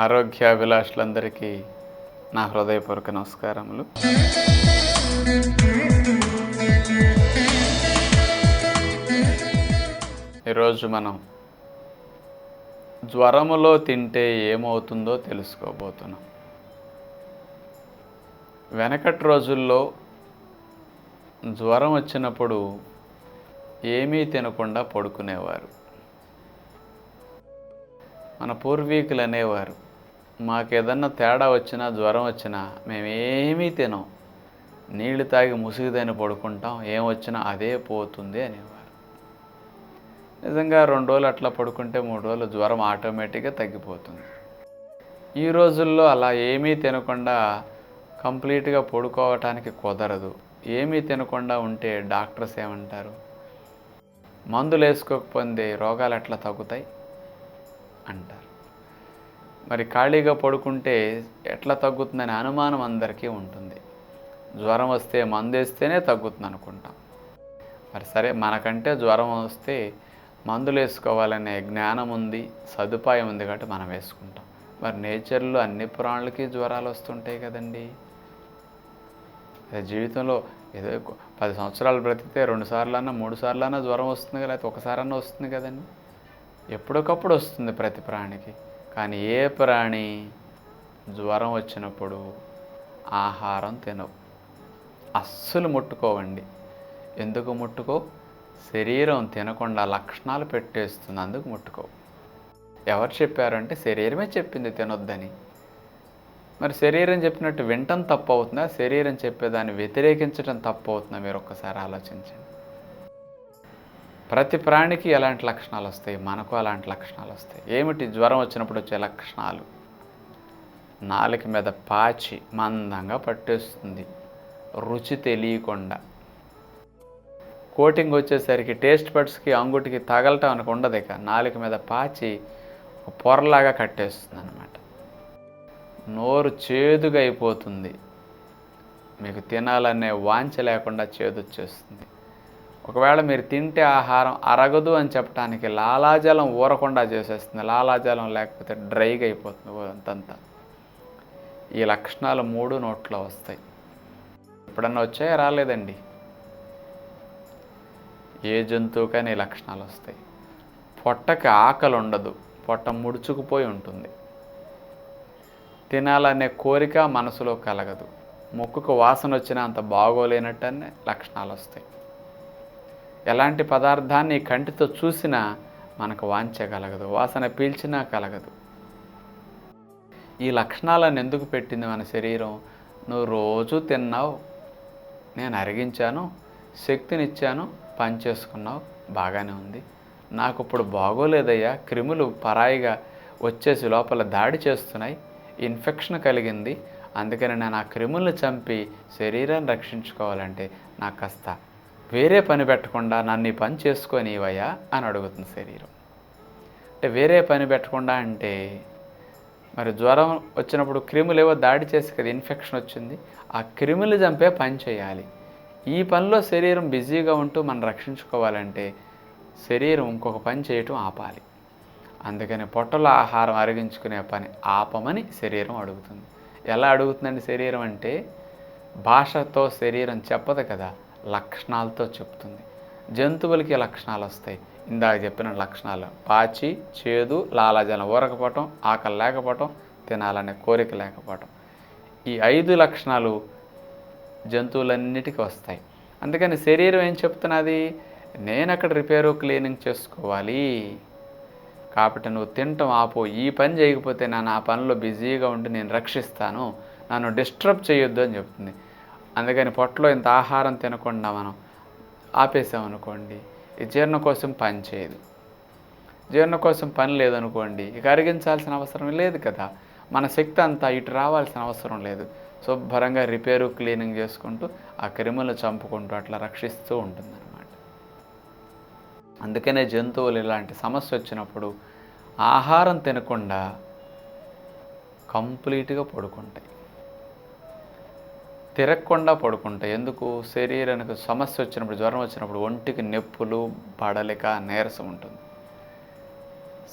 ఆరోగ్యాభిలాషులందరికీ నా హృదయపూర్వక నమస్కారములు. ఈరోజు మనం జ్వరములో తింటే ఏమవుతుందో తెలుసుకోబోతున్నాం. వెనకటి రోజుల్లో జ్వరం వచ్చినప్పుడు ఏమీ తినకుండా పడుకునేవారు. మన పూర్వీకులు అనేవారు, మాకేదన్నా తేడా వచ్చినా జ్వరం వచ్చినా మేమేమీ తినం, నీళ్లు తాగి ముసుగుదని పడుకుంటాం, ఏమొచ్చినా అదే పోతుంది అనేవారు. నిజంగా 2 రోజులు అట్లా పడుకుంటే 3 రోజులు జ్వరం ఆటోమేటిక్గా తగ్గిపోతుంది. ఈ రోజుల్లో అలా ఏమీ తినకుండా కంప్లీట్గా పడుకోవటానికి కుదరదు. ఏమీ తినకుండా ఉంటే డాక్టర్స్ ఏమంటారు, మందులు వేసుకోకపోతే రోగాలు ఎట్లా తగ్గుతాయి అంటారు. మరి ఖాళీగా పడుకుంటే ఎట్లా తగ్గుతుందనే అనుమానం అందరికీ ఉంటుంది. జ్వరం వస్తే మందు వేస్తేనే తగ్గుతుంది అనుకుంటాం. మరి సరే, మనకంటే జ్వరం వస్తే మందులు వేసుకోవాలనే జ్ఞానం ఉంది, సదుపాయం ఉంది కాబట్టి మనం వేసుకుంటాం. మరి నేచర్లో అన్ని ప్రాణులకి జ్వరాలు వస్తుంటాయి కదండి. జీవితంలో ఏదో 10 సంవత్సరాలు బ్రతికితే 2 సార్లన్నా 3 సార్లన్నా జ్వరం వస్తుంది కదా, లేకపోతే ఒకసారన్నా వస్తుంది కదండి. ఎప్పటికప్పుడు వస్తుంది ప్రతి ప్రాణికి. కానీ ఏ ప్రాణి జ్వరం వచ్చినప్పుడు ఆహారం తినవు, అస్సలు ముట్టుకోవండి. ఎందుకు ముట్టుకో? శరీరం తినకుండా లక్షణాలు పెట్టేస్తుంది, అందుకు ముట్టుకో. ఎవరు చెప్పారంటే శరీరమే చెప్పింది తినొద్దని. మరి శరీరం చెప్పినట్టు వినటం తప్పు అవుతుందా, శరీరం చెప్పేదాన్ని వ్యతిరేకించడం తప్పు అవుతుందా? మీరు ఒక్కసారి ఆలోచించండి. ప్రతి ప్రాణికి ఎలాంటి లక్షణాలు వస్తాయి, మనకు అలాంటి లక్షణాలు వస్తాయి. ఏమిటి జ్వరం వచ్చినప్పుడు వచ్చే లక్షణాలు? నాలుక మీద పాచి మందంగా పట్టేస్తుంది, రుచి తెలియకుండా. కోటింగ్ వచ్చేసరికి టేస్ట్ బడ్స్కి అంగుటికి తగలటం అనుకు ఉండదు, ఇక నాలుక మీద పాచి ఒక పొరలాగా కట్టేస్తుంది అన్నమాట. నోరు చేదుగా అయిపోతుంది, మీకు తినాలనే వాంఛ లేకుండా చేదు వచ్చేస్తుంది. ఒకవేళ మీరు తింటే ఆహారం అరగదు అని చెప్పడానికి లాలాజలం ఊరకుండా చేసేస్తుంది. లాలాజలం లేకపోతే డ్రైగా అయిపోతుంది అంతంతా. ఈ లక్షణాలు 3 నోట్లో వస్తాయి. ఎప్పుడన్నా వచ్చాయా? రాలేదండి. ఏ జంతువుకైనా ఈ లక్షణాలు వస్తాయి. పొట్టకి ఆకలి ఉండదు, పొట్ట ముడుచుకుపోయి ఉంటుంది. తినాలనే కోరిక మనసులో కలగదు. ముక్కుకు వాసన వచ్చినా అంత బాగోలేనట్టనే లక్షణాలు వస్తాయి. ఎలాంటి పదార్థాన్ని కంటితో చూసినా మనకు వాంఛ కలగదు, వాసన పీల్చినా కలగదు. ఈ లక్షణాలను ఎందుకు పెట్టింది మన శరీరం? నువ్వు రోజు తిన్నావు, నేను అరిగించాను, శక్తినిచ్చాను, పని చేసుకున్నావు, బాగానే ఉంది. నాకు ఇప్పుడు బాగోలేదయ్యా, క్రిములు పరాయిగా వచ్చేసి లోపల దాడి చేస్తున్నాయి, ఇన్ఫెక్షన్ కలిగింది, అందుకని నేను ఆ క్రిములను చంపి శరీరాన్ని రక్షించుకోవాలంటే నాకు కాస్త వేరే పని పెట్టకుండా నన్ను ఈ పని చేసుకొని ఇవయ్యా అని అడుగుతుంది శరీరం. అంటే వేరే పని పెట్టకుండా అంటే మరి జ్వరం వచ్చినప్పుడు క్రిములు ఏవో దాడి చేసి కదా ఇన్ఫెక్షన్ వచ్చింది, ఆ క్రిములు చంపే పని చేయాలి. ఈ పనిలో శరీరం బిజీగా ఉంటూ మనం రక్షించుకోవాలంటే శరీరం ఇంకొక పని చేయటం ఆపాలి. అందుకని పొట్టలో ఆహారం అరిగించుకునే పని ఆపమని శరీరం అడుగుతుంది. ఎలా అడుగుతుందండి శరీరం అంటే? భాషతో శరీరం చెప్పదు కదా, లక్షణాలతో చెప్తుంది. జంతువులకి లక్షణాలు వస్తాయి, ఇందాక చెప్పిన లక్షణాలు: పాచి, చేదు, లాలాజలం ఊరకపోవటం, ఆకలి లేకపోవటం, తినాలనే కోరిక లేకపోవటం. ఈ 5 లక్షణాలు జంతువులన్నిటికీ వస్తాయి. అందుకని శరీరం ఏం చెప్తున్నది? నేను అక్కడ రిపేరు క్లీనింగ్ చేసుకోవాలి, కాబట్టి నువ్వు తినటం ఆపు, ఈ పని చేయకపోతే నేను ఆ పనిలో బిజీగా ఉండి నేను రక్షిస్తాను, నన్ను డిస్టర్బ్ చేయొద్దు అని చెప్తుంది. అందుకని పొట్టలో ఇంత ఆహారం తినకుండా మనం ఆపేసామనుకోండి, ఈ జీర్ణం కోసం పని చేయదు. జీర్ణం కోసం పని లేదనుకోండి, ఇక అరిగించాల్సిన అవసరం లేదు కదా, మన శక్తి అంతా ఇటు రావాల్సిన అవసరం లేదు. శుభ్రంగా రిపేరు క్లీనింగ్ చేసుకుంటూ ఆ క్రిములను చంపుకుంటూ అట్లా రక్షిస్తూ ఉంటుందన్నమాట. అందుకనే జంతువులు ఇలాంటి సమస్య వచ్చినప్పుడు ఆహారం తినకుండా కంప్లీట్గా పడుకుంటాయి. తిరగకుండా పడుకుంటాయి. ఎందుకు? శరీరానికి సమస్య వచ్చినప్పుడు, జ్వరం వచ్చినప్పుడు ఒంటికి నొప్పులు, బడలిక, నీరసం ఉంటుంది.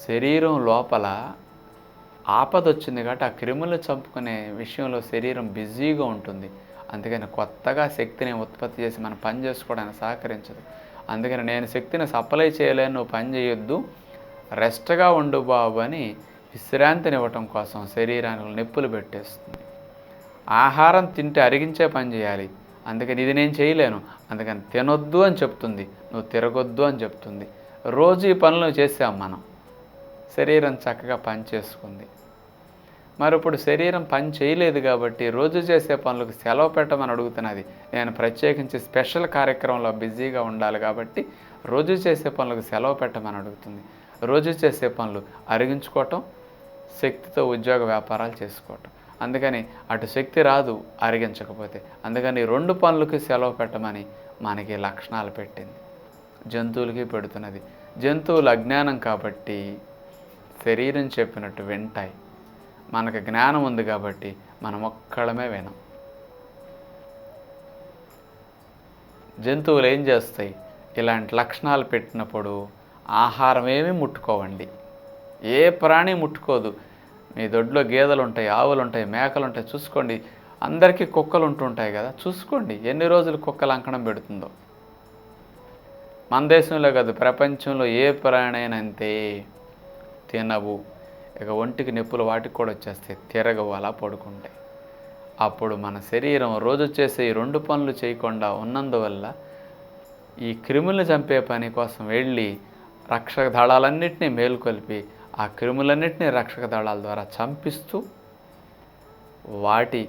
శరీరం లోపల ఆపదొచ్చింది కాబట్టి ఆ క్రిములను చంపుకునే విషయంలో శరీరం బిజీగా ఉంటుంది. అందుకని కొత్తగా శక్తిని ఉత్పత్తి చేసి మనం పని చేసుకోవడానికి సహకరించదు. అందుకని నేను శక్తిని సప్లై చేయలేను, నువ్వు పని చేయొద్దు, రెస్ట్గా ఉండు బాబు అని విశ్రాంతినివ్వటం కోసం శరీరానికి నొప్పులు పెట్టేస్తుంది. ఆహారం తింటే అరిగించే పని చేయాలి. అందుకని ఇది నేను చేయలేను, అందుకని తినొద్దు అని చెప్తుంది, నువ్వు తిరగొద్దు అని చెప్తుంది. రోజు ఈ పనులు చేసాం మనం, శరీరం చక్కగా పని చేసుకుంది. మరి ఇప్పుడు శరీరం పని చేయలేదు కాబట్టి రోజు చేసే పనులకు సెలవు పెట్టమని అడుగుతున్నది. నేను ప్రత్యేకించి స్పెషల్ కార్యక్రమంలో బిజీగా ఉండాలి కాబట్టి రోజు చేసే పనులకు సెలవు పెట్టమని అడుగుతుంది. రోజు చేసే పనులు అరిగించుకోవటం, శక్తితో ఉద్యోగ వ్యాపారాలు చేసుకోవటం. అందుకని అటు శక్తి రాదు అరిగించకపోతే. అందుకని 2 పనులకి సెలవు పెట్టమని మనకి లక్షణాలు పెట్టింది. జంతువులకి పెడుతున్నది. జంతువులు అజ్ఞానం కాబట్టి శరీరం చెప్పినట్టు వింటాయి. మనకు జ్ఞానం ఉంది కాబట్టి మనం ఒక్కడమే వినం. జంతువులు ఏం చేస్తాయి? ఇలాంటి లక్షణాలు పెట్టినప్పుడు ఆహారం ఏమీ ముట్టుకోవండి. ఏ ప్రాణి ముట్టుకోదు. మీ దొడ్లో గేదెలు ఉంటాయి, ఆవులు ఉంటాయి, మేకలు ఉంటాయి, చూసుకోండి. అందరికీ కుక్కలు ఉంటుంటాయి కదా, చూసుకోండి ఎన్ని రోజులు కుక్కలు అంకణం పెడుతుందో. మన దేశంలో కాదు, ప్రపంచంలో ఏ ప్రాణి అయినా అంతే. తినవు, ఇక ఒంటికి నొప్పులు వాటికి కూడా వచ్చేస్తాయి, తిరగవు, అలా పడుకుంటాయి. అప్పుడు మన శరీరం రోజు చేసే ఈ 2 పనులు చేయకుండా ఉన్నందువల్ల ఈ క్రిములను చంపే పని కోసం వెళ్ళి రక్షక దళాలన్నింటినీ మేలుకొల్పి ఆ క్రిములన్నింటినీ రక్షక దళాల ద్వారా చంపిస్తూ వాటి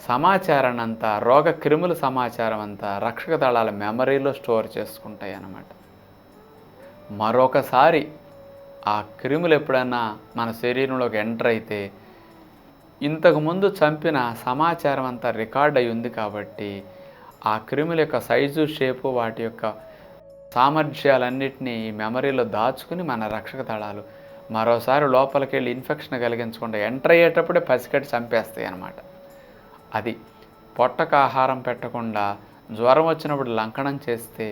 సమాచారాన్ని అంతా, రోగ క్రిముల సమాచారం అంతా రక్షక దళాల మెమరీలో స్టోర్ చేసుకుంటాయి అన్నమాట. మరొకసారి ఆ క్రిములు ఎప్పుడన్నా మన శరీరంలోకి ఎంటర్ అయితే ఇంతకుముందు చంపిన సమాచారం అంతా రికార్డ్ అయి ఉంది కాబట్టి ఆ క్రిముల యొక్క సైజు, షేపు, వాటి యొక్క సామర్థ్యాలన్నింటినీ ఈ మెమరీలో దాచుకుని మన రక్షక దళాలు మరోసారి లోపలికి వెళ్ళి ఇన్ఫెక్షన్ కలిగించకుండా ఎంటర్ అయ్యేటప్పుడే పసిగట్టి చంపేస్తాయి అన్నమాట. అది పొట్టకు ఆహారం పెట్టకుండా జ్వరం వచ్చినప్పుడు లంకనం చేస్తే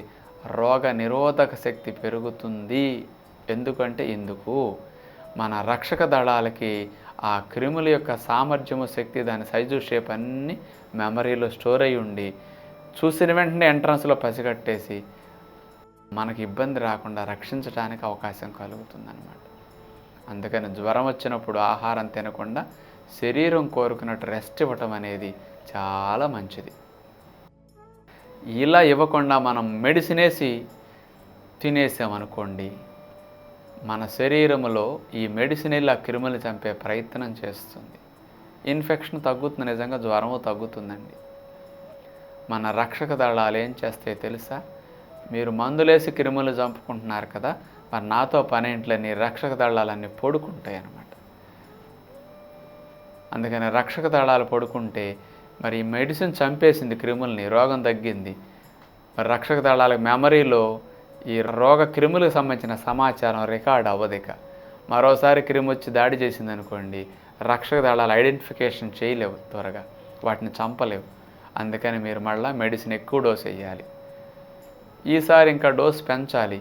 రోగ నిరోధక శక్తి పెరుగుతుంది. ఎందుకంటే మన రక్షక దళాలకి ఆ క్రిముల యొక్క సామర్థ్యము, శక్తి, దాని సైజు, షేప్ అన్నీ మెమరీలో స్టోర్ అయి ఉండి చూసిన వెంటనే ఎంట్రన్స్లో పసిగట్టేసి మనకి ఇబ్బంది రాకుండా రక్షించడానికి అవకాశం కలుగుతుందన్నమాట. అందుకని జ్వరం వచ్చినప్పుడు ఆహారం తినకుండా శరీరం కోరుకున్నట్టు రెస్ట్ ఇవ్వటం అనేది చాలా మంచిది. ఇలా ఇవ్వకుండా మనం మెడిసిన్ వేసి తినేసామనుకోండి, మన శరీరంలో ఈ మెడిసిన్ వెళ్ళి ఆ క్రిములు చంపే ప్రయత్నం చేస్తుంది. ఇన్ఫెక్షన్ తగ్గుతుంది, నిజంగా జ్వరము తగ్గుతుందండి. మన రక్షక దళాలు ఏం చేస్తాయో తెలుసా? మీరు మందులేసి క్రిములు చంపుకుంటున్నారు కదా, మరి నాతో పనేంట్లని రక్షక దళాలన్నీ పడుకుంటాయి అన్నమాట. అందుకని రక్షక దళాలు పడుకుంటే మరి ఈ మెడిసిన్ చంపేసింది క్రిముల్ని, రోగం తగ్గింది. మరి రక్షక దళాల మెమరీలో ఈ రోగ క్రిములకు సంబంధించిన సమాచారం రికార్డ్ అవ్వదిక. మరోసారి క్రిమి వచ్చి దాడి చేసింది అనుకోండి, రక్షక దళాలు ఐడెంటిఫికేషన్ చేయలేవు, త్వరగా వాటిని చంపలేవు. అందుకని మీరు మళ్ళీ మెడిసిన్ ఎక్కువ డోస్ వేయాలి. ఈసారి ఇంకా డోస్ పెంచాలి,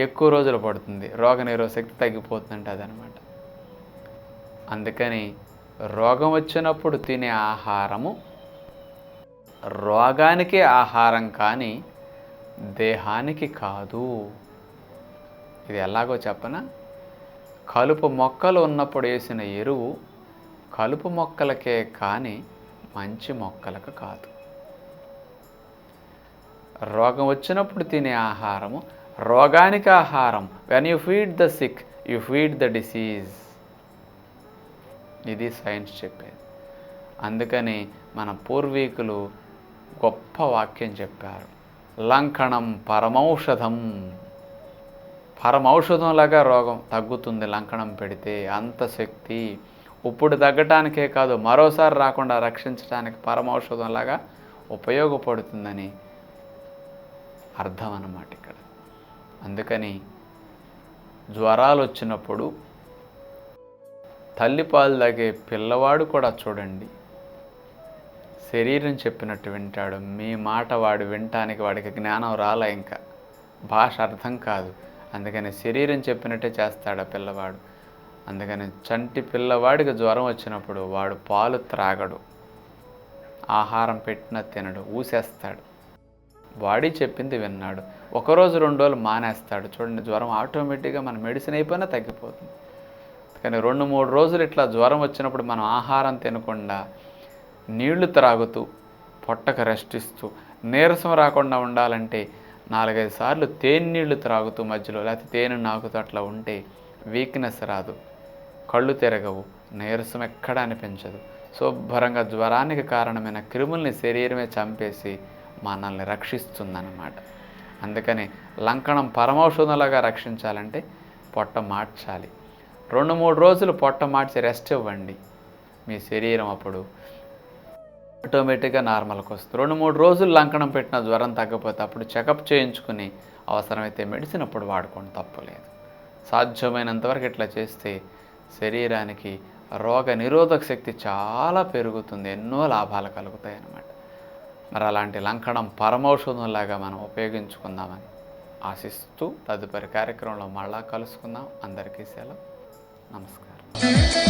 ఎక్కువ రోజులు పడుతుంది, రోగ నిరోధక శక్తి తగ్గిపోతుందంటే అదనమాట. అందుకని రోగం వచ్చినప్పుడు తినే ఆహారము రోగానికి ఆహారం కానీ దేహానికి కాదు. ఇది ఎలాగో చెప్పనా? కలుపు మొక్కలు ఉన్నప్పుడు వేసిన ఎరువు కలుపు మొక్కలకే కానీ మంచి మొక్కలకు కాదు. రోగం వచ్చినప్పుడు తినే ఆహారము రోగానికి ఆహారం. When you feed the sick you feed the disease. ఇది సైన్స్ చెప్పేది. అందుకని మన పూర్వీకులు గొప్ప వాక్యం చెప్పారు, లంకణం పరమౌషధం. పరమౌషధంలాగా రోగం తగ్గుతుంది లంకణం పెడితే, అంత శక్తి. ఇప్పుడు తగ్గటానికే కాదు, మరోసారి రాకుండా రక్షించడానికి పరమౌషధంలాగా ఉపయోగపడుతుందని అర్థం అన్నమాట ఇక్కడ. అందుకని జ్వరాలు వచ్చినప్పుడు తల్లిపాలు తాగే పిల్లవాడు కూడా చూడండి శరీరం చెప్పినట్టు వింటాడు. మీ మాట వాడు వినటానికి వాడికి జ్ఞానం రాలే ఇంకా. భాష అర్థం కాదు. అందుకని శరీరం చెప్పినట్టే చేస్తాడు ఆ పిల్లవాడు. అందుకని చంటి పిల్లవాడికి జ్వరం వచ్చినప్పుడు వాడు పాలు త్రాగడు. ఆహారం పెట్టినా తినడు, ఊసేస్తాడు. బాడీ చెప్పింది విన్నాడు. ఒకరోజు 2 రోజులు మానేస్తాడు. చూడండి, జ్వరం ఆటోమేటిక్గా మన మెడిసిన్ అయిపోయినా తగ్గిపోతుంది. కానీ 2-3 రోజులు ఇట్లా జ్వరం వచ్చినప్పుడు మనం ఆహారం తినకుండా నీళ్లు త్రాగుతూ పొట్టకు రెస్ట్ ఇస్తూ నీరసం రాకుండా ఉండాలంటే 4-5 సార్లు తేనె నీళ్లు త్రాగుతూ మధ్యలో, లేకపోతే తేనె నాకుతూ అట్లా ఉంటే వీక్నెస్ రాదు, కళ్ళు తిరగవు, నీరసం ఎక్కడ అనిపించదు. శుభ్రంగా జ్వరానికి కారణమైన క్రిముల్ని శరీరమే చంపేసి మనల్ని రక్షిస్తుందన్నమాట. అందుకని లంకణం పరమౌషధంలాగా రక్షించాలంటే పొట్ట మార్చాలి. 2-3 రోజులు పొట్ట మార్చి రెస్ట్ ఇవ్వండి. మీ శరీరం అప్పుడు ఆటోమేటిక్గా నార్మల్కి వస్తుంది. 2-3 రోజులు లంకణం పెట్టిన జ్వరం తగ్గపోతే అప్పుడు చెకప్ చేయించుకుని అవసరమైతే మెడిసిన్ అప్పుడు వాడుకోండి, తప్పులేదు. సాధ్యమైనంతవరకు ఇట్లా చేస్తే శరీరానికి రోగ నిరోధక శక్తి చాలా పెరుగుతుంది, ఎన్నో లాభాలు కలుగుతాయి అన్నమాట. మరి అలాంటి లంకణం పరమౌషధంలాగా మనం ఉపయోగించుకుందామని ఆశిస్తూ తదుపరి కార్యక్రమంలో మళ్ళా కలుసుకుందాం. అందరికీ సెలవు. నమస్కారం.